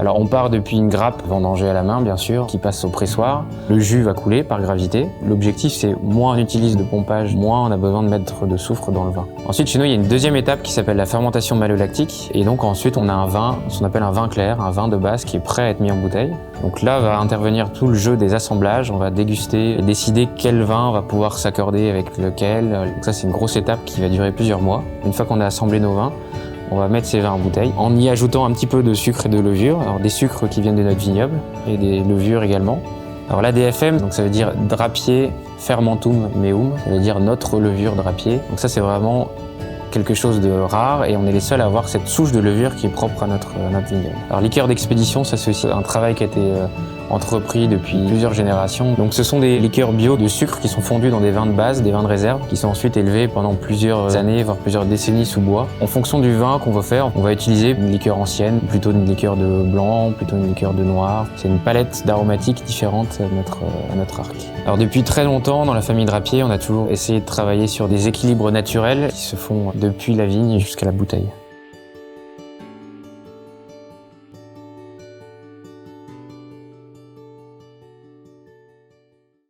Alors on part depuis une grappe vendangée à la main bien sûr, qui passe au pressoir. Le jus va couler par gravité. L'objectif c'est moins on utilise de pompage, moins on a besoin de mettre de soufre dans le vin. Ensuite chez nous il y a une deuxième étape qui s'appelle la fermentation malolactique et donc ensuite on a un vin, ce qu'on appelle un vin clair, un vin de base qui est prêt à être mis en bouteille. Donc là va intervenir tout le jeu des assemblages, on va déguster et décider quel vin va pouvoir s'accorder avec lequel. Donc ça c'est une grosse étape qui va durer plusieurs mois. Une fois qu'on a assemblé nos vins, on va mettre ces vins en bouteille en y ajoutant un petit peu de sucre et de levure. Alors des sucres qui viennent de notre vignoble et des levures également. Alors l'ADFM, donc ça veut dire drapier fermentum meum, ça veut dire notre levure drapier. Donc ça c'est vraiment quelque chose de rare et on est les seuls à avoir cette souche de levure qui est propre à notre vignoble. Alors liqueurs d'expédition, ça c'est aussi un travail qui a été entrepris depuis plusieurs générations. Donc ce sont des liqueurs bio de sucre qui sont fondus dans des vins de base, des vins de réserve, qui sont ensuite élevés pendant plusieurs années, voire plusieurs décennies sous bois. En fonction du vin qu'on veut faire, on va utiliser une liqueur ancienne, plutôt une liqueur de blanc, plutôt une liqueur de noir. C'est une palette d'aromatiques différentes à notre arc. Alors depuis très longtemps, dans la famille Drapier, on a toujours essayé de travailler sur des équilibres naturels qui se font depuis la vigne jusqu'à la bouteille.